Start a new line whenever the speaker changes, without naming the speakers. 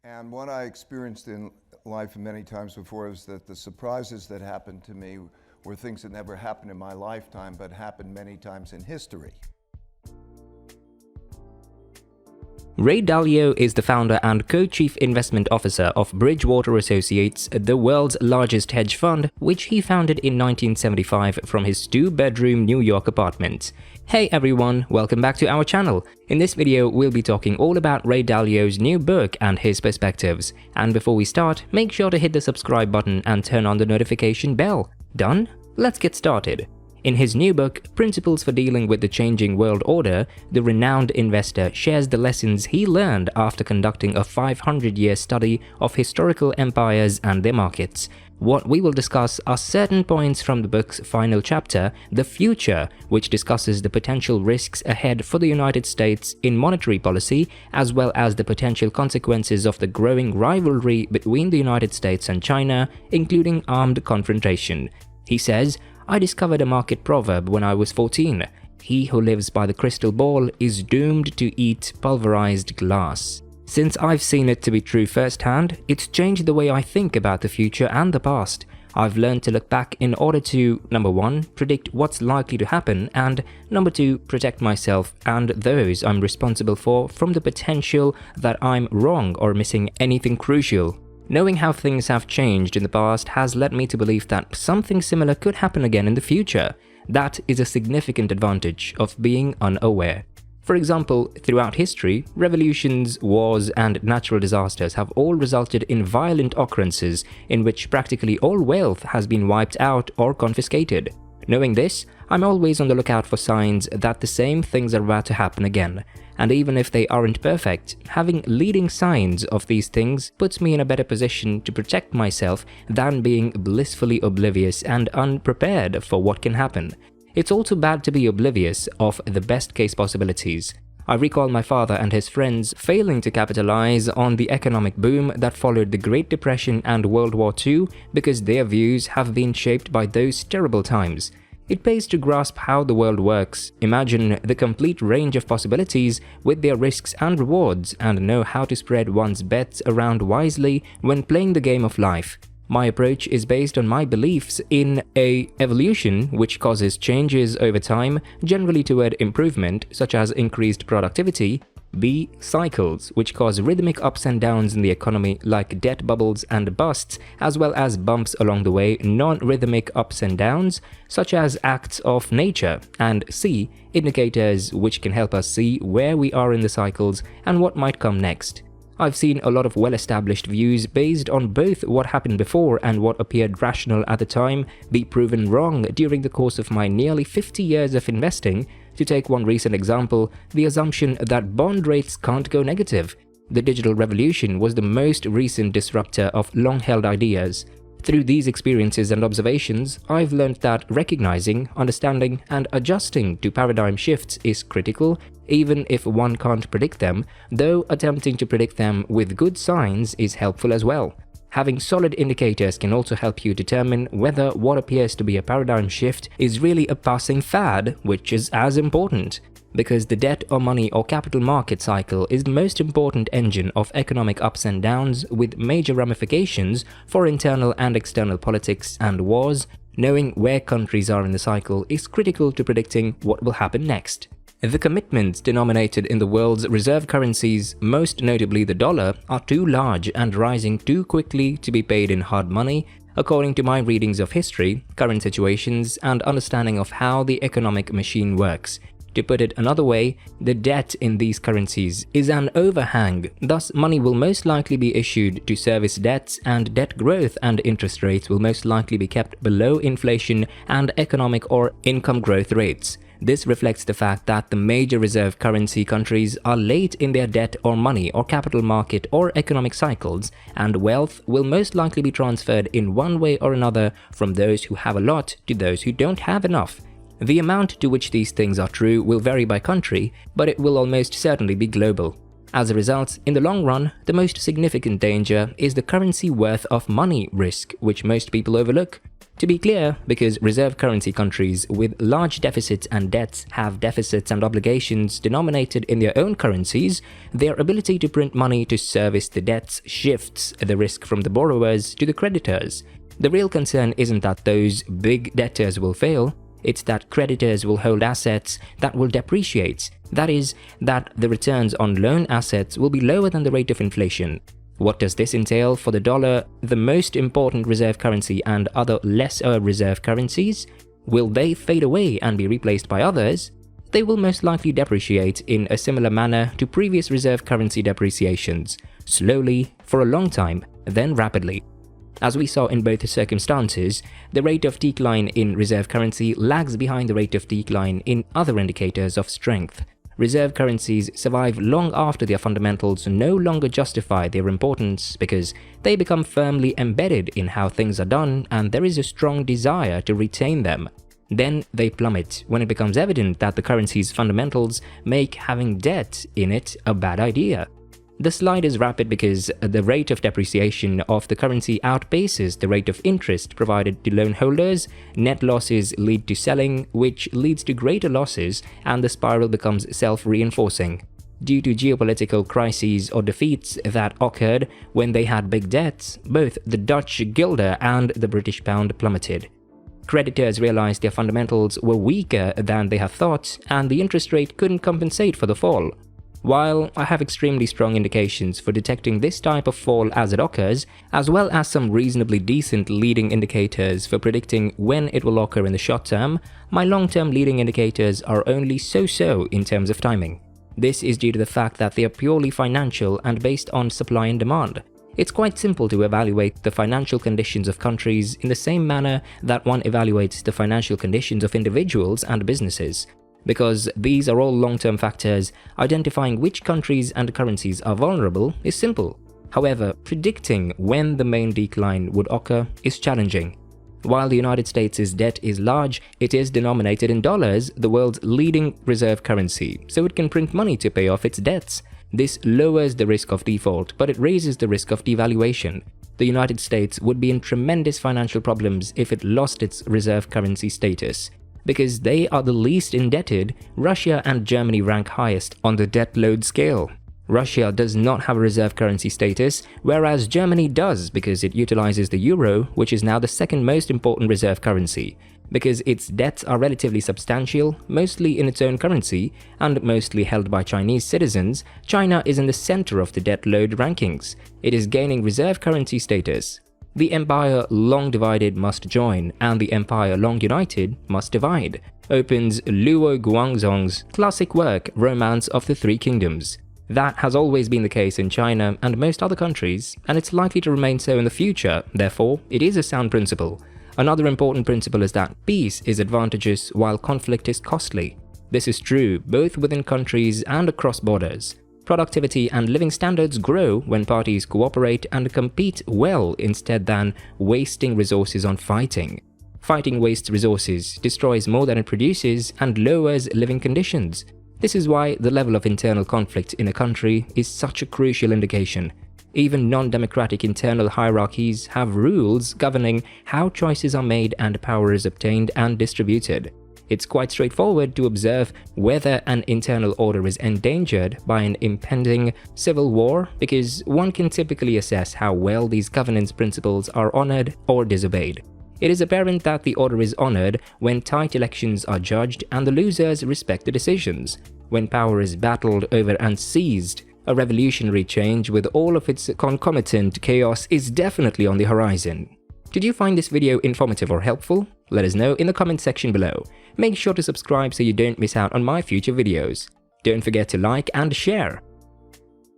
And what I experienced in life many times before is that the surprises that happened to me were things that never happened in my lifetime, but happened many times in history.
Ray Dalio is the founder and co-chief investment officer of Bridgewater Associates, the world's largest hedge fund, which he founded in 1975 from his two-bedroom New York apartment. Hey everyone, welcome back to our channel. In this video, we'll be talking all about Ray Dalio's new book and his perspectives. And before we start, make sure to hit the subscribe button and turn on the notification bell. Done? Let's get started. In his new book, Principles for Dealing with the Changing World Order, the renowned investor shares the lessons he learned after conducting a 500-year study of historical empires and their markets. What we will discuss are certain points from the book's final chapter, The Future, which discusses the potential risks ahead for the United States in monetary policy, as well as the potential consequences of the growing rivalry between the United States and China, including armed confrontation. He says, I discovered a market proverb when I was 14. He who lives by the crystal ball is doomed to eat pulverized glass. Since I've seen it to be true firsthand, it's changed the way I think about the future and the past. I've learned to look back in order to, number 1, predict what's likely to happen, and number 2, protect myself and those I'm responsible for from the potential that I'm wrong or missing anything crucial. Knowing how things have changed in the past has led me to believe that something similar could happen again in the future. That is a significant advantage of being unaware. For example, throughout history, revolutions, wars, and natural disasters have all resulted in violent occurrences in which practically all wealth has been wiped out or confiscated. Knowing this, I'm always on the lookout for signs that the same things are about to happen again. And even if they aren't perfect, having leading signs of these things puts me in a better position to protect myself than being blissfully oblivious and unprepared for what can happen. It's also bad to be oblivious of the best case possibilities. I recall my father and his friends failing to capitalize on the economic boom that followed the Great Depression and World War II because their views have been shaped by those terrible times. It pays to grasp how the world works, imagine the complete range of possibilities with their risks and rewards, and know how to spread one's bets around wisely when playing the game of life. My approach is based on my beliefs in A. Evolution, which causes changes over time, generally toward improvement, such as increased productivity. B. Cycles, which cause rhythmic ups and downs in the economy like debt bubbles and busts, as well as bumps along the way, non-rhythmic ups and downs, such as acts of nature. And C. Indicators, which can help us see where we are in the cycles and what might come next. I've seen a lot of well-established views based on both what happened before and what appeared rational at the time be proven wrong during the course of my nearly 50 years of investing. To take one recent example, the assumption that bond rates can't go negative. The digital revolution was the most recent disruptor of long-held ideas. Through these experiences and observations, I've learned that recognizing, understanding, and adjusting to paradigm shifts is critical, even if one can't predict them, though attempting to predict them with good signs is helpful as well. Having solid indicators can also help you determine whether what appears to be a paradigm shift is really a passing fad, which is as important. Because the debt or money or capital market cycle is the most important engine of economic ups and downs with major ramifications for internal and external politics and wars, knowing where countries are in the cycle is critical to predicting what will happen next. The commitments denominated in the world's reserve currencies, most notably the dollar, are too large and rising too quickly to be paid in hard money, according to my readings of history, current situations, and understanding of how the economic machine works. To put it another way, the debt in these currencies is an overhang, thus money will most likely be issued to service debts, and debt growth and interest rates will most likely be kept below inflation and economic or income growth rates. This reflects the fact that the major reserve currency countries are late in their debt or money or capital market or economic cycles, and wealth will most likely be transferred in one way or another from those who have a lot to those who don't have enough. The amount to which these things are true will vary by country, but it will almost certainly be global. As a result, in the long run, the most significant danger is the currency worth of money risk, which most people overlook. To be clear, because reserve currency countries with large deficits and debts have deficits and obligations denominated in their own currencies, their ability to print money to service the debts shifts the risk from the borrowers to the creditors. The real concern isn't that those big debtors will fail, it's that creditors will hold assets that will depreciate. That is, that the returns on loan assets will be lower than the rate of inflation. What does this entail for the dollar, the most important reserve currency, and other lesser reserve currencies? Will they fade away and be replaced by others? They will most likely depreciate in a similar manner to previous reserve currency depreciations, slowly, for a long time, then rapidly. As we saw in both circumstances, the rate of decline in reserve currency lags behind the rate of decline in other indicators of strength. Reserve currencies survive long after their fundamentals no longer justify their importance because they become firmly embedded in how things are done and there is a strong desire to retain them. Then they plummet when it becomes evident that the currency's fundamentals make having debt in it a bad idea. The slide is rapid because the rate of depreciation of the currency outpaces the rate of interest provided to loan holders, net losses lead to selling, which leads to greater losses, and the spiral becomes self-reinforcing. Due to geopolitical crises or defeats that occurred when they had big debts, both the Dutch guilder and the British pound plummeted. Creditors realized their fundamentals were weaker than they had thought, and the interest rate couldn't compensate for the fall. While I have extremely strong indications for detecting this type of fall as it occurs, as well as some reasonably decent leading indicators for predicting when it will occur in the short term, my long-term leading indicators are only so-so in terms of timing. This is due to the fact that they are purely financial and based on supply and demand. It's quite simple to evaluate the financial conditions of countries in the same manner that one evaluates the financial conditions of individuals and businesses. Because these are all long-term factors, identifying which countries and currencies are vulnerable is simple. However, predicting when the main decline would occur is challenging. While the United States' debt is large, it is denominated in dollars, the world's leading reserve currency, so it can print money to pay off its debts. This lowers the risk of default, but it raises the risk of devaluation. The United States would be in tremendous financial problems if it lost its reserve currency status. Because they are the least indebted, Russia and Germany rank highest on the debt load scale. Russia does not have a reserve currency status, whereas Germany does because it utilizes the euro, which is now the second most important reserve currency. Because its debts are relatively substantial, mostly in its own currency, and mostly held by Chinese citizens, China is in the center of the debt load rankings. It is gaining reserve currency status. The empire long divided must join, and the empire long united must divide, opens Luo Guangzong's classic work Romance of the Three Kingdoms. That has always been the case in China and most other countries, and it's likely to remain so in the future, therefore it is a sound principle. Another important principle is that peace is advantageous while conflict is costly. This is true both within countries and across borders. Productivity and living standards grow when parties cooperate and compete well instead than wasting resources on fighting. Fighting wastes resources, destroys more than it produces, and lowers living conditions. This is why the level of internal conflict in a country is such a crucial indication. Even non-democratic internal hierarchies have rules governing how choices are made and power is obtained and distributed. It's quite straightforward to observe whether an internal order is endangered by an impending civil war because one can typically assess how well these governance principles are honored or disobeyed. It is apparent that the order is honored when tight elections are judged and the losers respect the decisions. When power is battled over and seized, a revolutionary change with all of its concomitant chaos is definitely on the horizon. Did you find this video informative or helpful? Let us know in the comment section below. Make sure to subscribe so you don't miss out on my future videos. Don't forget to like and share.